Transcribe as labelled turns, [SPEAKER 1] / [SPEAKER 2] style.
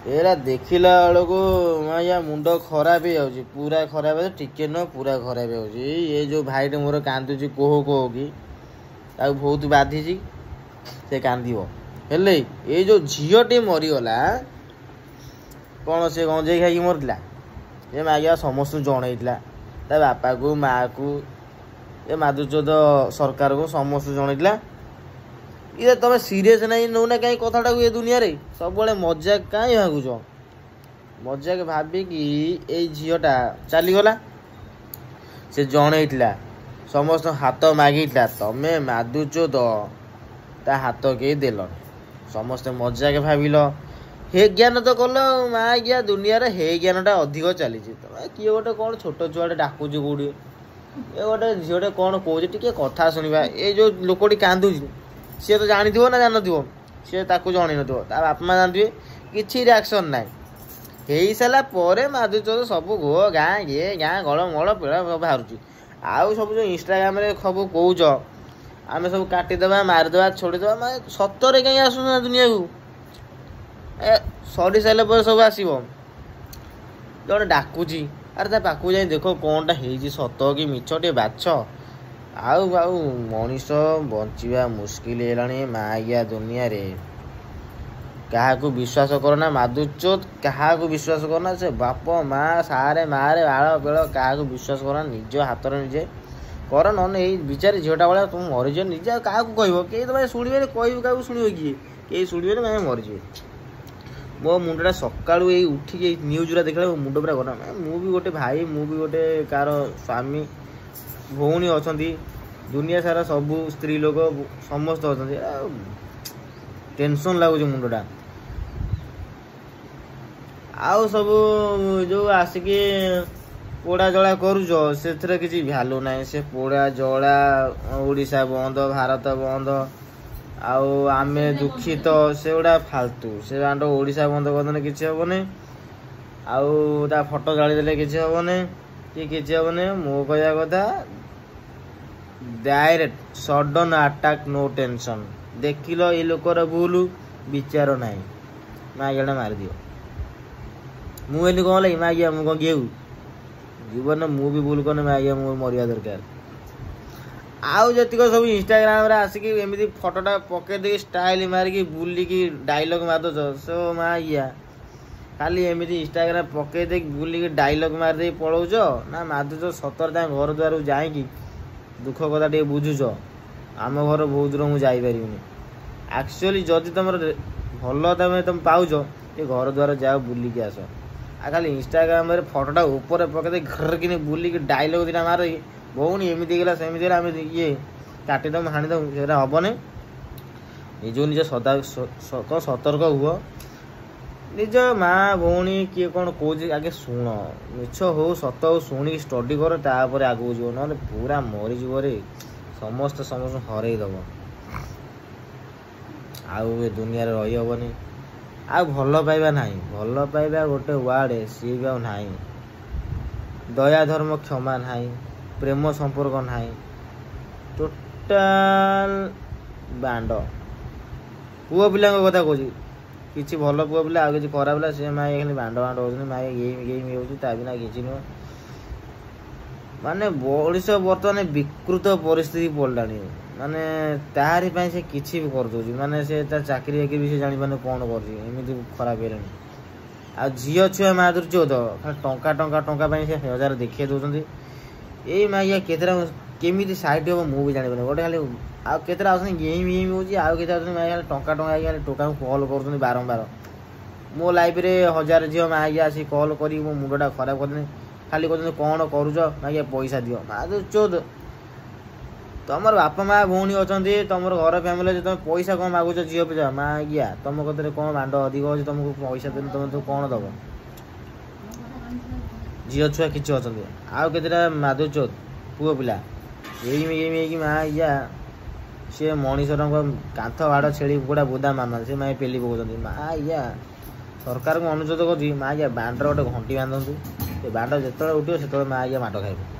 [SPEAKER 1] Era देखला बेलू माया मुंड खराब हो जाऊँगी पूरा खराब है टिके न पूरा खराब हो ये जो भाईटे मोर कांदुची कोह कोह की बहुत बाधी से कांद हेले ये जो झीटे मरीगला कौन से गंजे खाई मरला ये माया समस्त जनईला ता बापा को माँ को ये माधुचोद सरकार को समस्त जनईला ये तुम सीरीयस नहीं नौना कहीं कथाटा ये दुनिया रे सब मजाक कहीं भागुच मजाक भाविकी ये झीटा चलीगला से जनईला समस्त हाथ मागिला तमें माधुचोद ता हाथ कई देल समस्ते मजाक भाविल हे ज्ञान तो कल माँ ज्ञा दुनिया रे हे ज्ञानटा अधिक चली तुम किए गोटे कौन छोट छुआटे डाकुच कौटी ये गोटे झीटे कौन कौच टे कथा शुणा ये जो लोकटी कांदुची सी तो जानी ना जान सी जन ना बापा माँ जानते किसी रिएक्शन ना हो सारापर माधुचोद सब घो गाँ ये गाँ गल मल पेड़ बाहर आउ सब जो इंस्टाग्राम सब कौच आम सब काटिदेवा मारिदेवा छोड़ीदेवा मैं सतरे कहीं आसुना दुनिया को सरी सारे पर सब आसो जड़े डाकुची अरे पाखु जा देख कौनटा हो सत कि मिछ टे बाछ आउ आउ मनीष बंचा मुस्किल है माया दुनिया रे क्या विश्वास करना माधुचोद क्या विश्वास करना से बाप माँ सारे मारे बाड़ बेड़ क्या विश्वास करना निज हाथ निजे कर न विचार झीटा भाया तुम मरीज निजे क्या कह कई तो शुणे कह क्या शुण किए कई शुणे मैं मरीजे मो मुंडा सका उठिक न्यूज़ देखला मुंड पूरा गरम मु भी गोटे भाई मु भी गोटे कार स्वामी भौणी अच्छा दुनिया सारा सबू स्त्री लोक समस्त अच्छा टेंशन लगुच मुंडा आउ सब जो आसिकी पोड़ा जला करुच से किसी भैल्यू ना से पोड़ा जला ओडिशा बंद भारत बंद आउ आमे दुखित से गुड़ा फालतू से बांड ओडिशा बंद करदे किसी हेनी आउ ता फोटो जालीदे किसी हेनी कि किसी हेनी मो कह कथा direct sudden attack no tension देखिल ये लोकर भूल विचार ना मागिया मारिदियो मुझे कौन लगे मागिया मुझे कौन गेहूँ जीवन मु भी भूल करने मागिया मु मरिया दरकार आउ जतिक सब इंस्टाग्राम रे आसिक एमती फोटोटा पकईदे स्टाइल मारिकी बुलिकी डायलॉग मारद सो मागिया खाली एमती इंस्टाग्राम पकईदे बुलिकी डायलॉग मारदे पलाऊच ना माधुच सतर घर द्वार जाकि दुख कथा टे बुझुच आम घर बहुत दूर मुझे जापर एक्चुअली जदि तुम भल तुम पाउच ये घर द्वार जाओ बुलिकी आस आ खाली इंस्टाग्राम रे फोटोटा ऊपर पकईदे घर कि बुलिकी डायलॉग दिटा मार भौणी एमती गला सेमती आम ये काटिदम हाणीदम से हेनी निज निज सदा सतर्क हुआ निज माँ भौणी किए कौन कौच आगे शुण मिछ हो सत हो शुणी स्टडी कर तापर आगू जीव ना पूरा मरीज रे समस्त समस्त हरईदब आउ ए दुनिया रही हेनी आ भल पाइबा ना भल पाइबा गोटे वार्ड सी भी ना दया धर्म क्षमा ना प्रेम संपर्क ना टोटाल बांड पुओ पिला कथा कह कि भल पुओ पिला आ कि खराब पिला सी माँ खाली बांड बांड हो माँ गेम गेम हो बिना किसी नुह माने ओडिशा बर्तमान विकृत परिस्थिति पड़ा माने तारी से किसी भी कर दो माने से चाकरी बाकरी भी से जानी पाने कौन करमी खराब है आ झील छुआ माधुचोद टंका टंका टंका से हजार देखिए दौरान यही मागिया केतरा केमी साइड हम मुझे जानी गोटे खाली आतरा आस गेम गेम हो खाली टंका टंका टोका कल कर बारंबार मो लाइफ रे हजार झील मागिया आसी कल कर मो मुंडा खराब कर खाली कहते कौन करुच मागिया पैसा दियो माधुचोद तुम बापा माँ भौणी अच्छा तुम घर फैमिली तुम पैसा कौन मागुच झील पिला मागिया तुम कतरे कौन बांड अधिक अच्छे तुमको पैसा देने तुम तो कौन दब झील छुआ कि अच्छा आउ केतटा माधुचोद पुओ पिला यही मागिया सी मनीषर कांथ बाड़ छेड़ी कुकुड़ा बुदा मामा से माँ पेली पकाउं मागिया सरकार को अनुरोध कर मागिया बांडर गोटे घंटी बांधतु बांड जो उठो से मागिया माट खाइब।